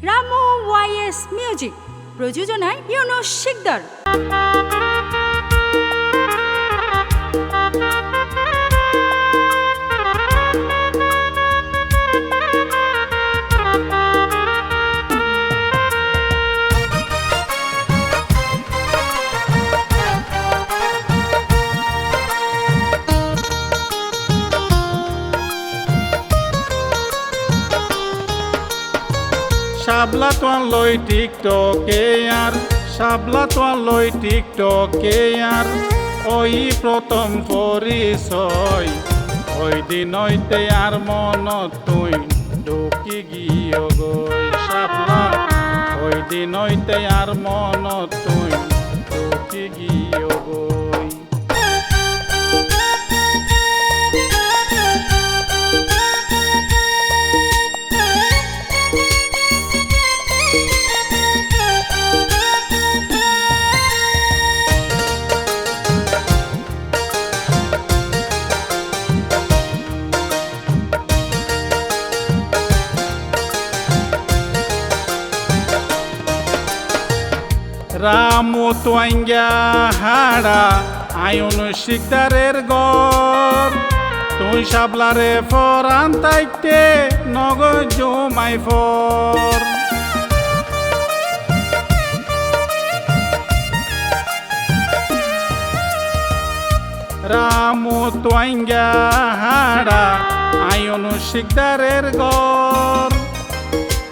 Ramu ওয়াইএস music, প্রযোজনায় ইউনুস শিকদার। শাবলা তোয়ান লই টিকটকে আর শাবলা তোয়ান লই টিকটকে আর ওই প্রথম পরিচয় ওই দিন হইতে আর মনত তুই ঢুকি গিয়ে গই শাবলা ওই দিন হইতে আর মনত তুই ঢুকি গিয়ে গই। রামু তোয়াঙ্গা হাড়া আয়ুন শিকদারের গর তুই শাবলারে ফরান তাইতে নগ জমাই ফর রামু তোয়াঙ্গা হাড়া আয়ুন শিকদারের গর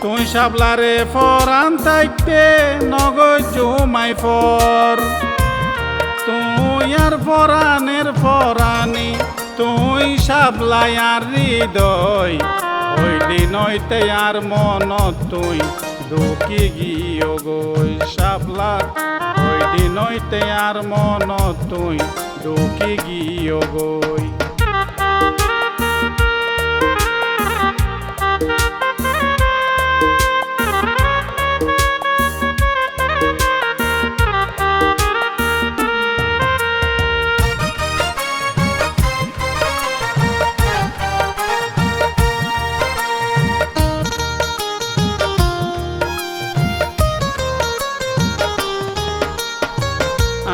তুই শাবলারে ফরান তাইতে নগদ জমাই ফর তুই আর ফরানের ফরানি তুই শাবলাই আর হৃদয় ওই দিন হইতে আর মনত তুই ঢুকি গিয়ে গই শাবলা ওই দিন হইতে আর মনত তুই ঢুকি গিয়ে গই।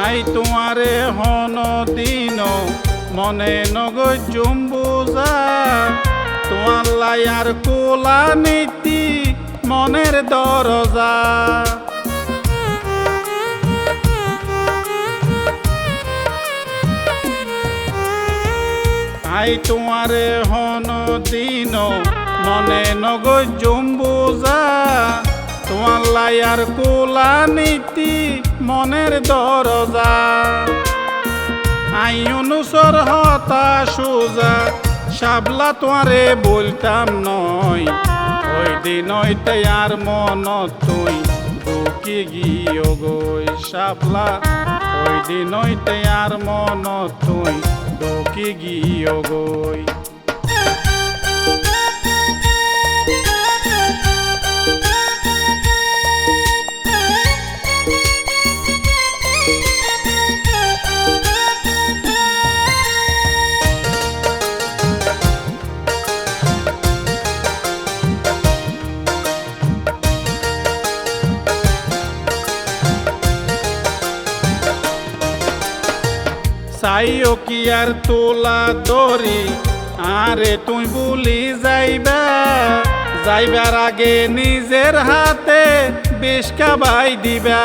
আই তোমারে হন দিন মনে নগর জুম্বুজা তোমার লাইয়ার কোলা নীতি মনের দরজা আই তোমারে হন দিন মনে নগর জুম্বুজা তোমার লাইয়ার কোলা নীতি মনের দরজা আই অনুসর হতা সোজা শাবলা তোয়ারে বলতাম নয় ওই দিন হইতে আর মনত তুই ঢুকি গিয়ে গই শাবলা ওই দিন হইতে আর মনত তুই ঢুকি গিয়ে গই। চাইও কি আর তোলা দরি আরে তুই বলি যাইবা যাইবার আগে নিজের হাতে বেশ কাবাই দিবা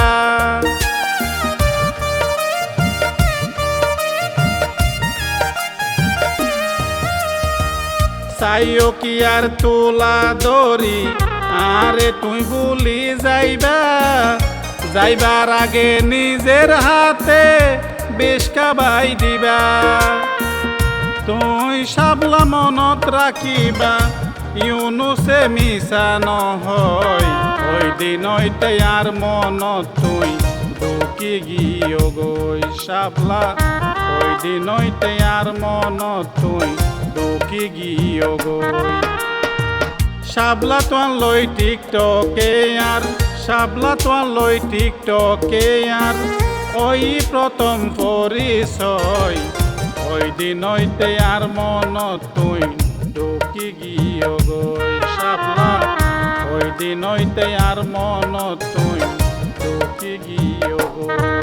চাইও কি আর তোলা দরি আরে তুই বলি যাইবা যাইবার আগে নিজের হাতে বেশ কাবাই দিবা তুই শাবলা মনত রাখিবা ইউনুসে মিশা নহয় ওই দিন হইতে আর মনত তুই ঢুকি গিয়ে গই শাবলা ওই দিন হইতে আর মনত তুই ঢুকি গিয়ে গই। শাবলা তোয়ান লই টিকটকে আর শাবলা তোয়ান লই টিকটকে আর ওই প্রথম পরিচয় ওই দিন হইতে আর মনত তুই ঢুকি গিয়ে গই শাবলা ওই দিন হইতে আর মনত তুই দুঃখী গিয়ে গো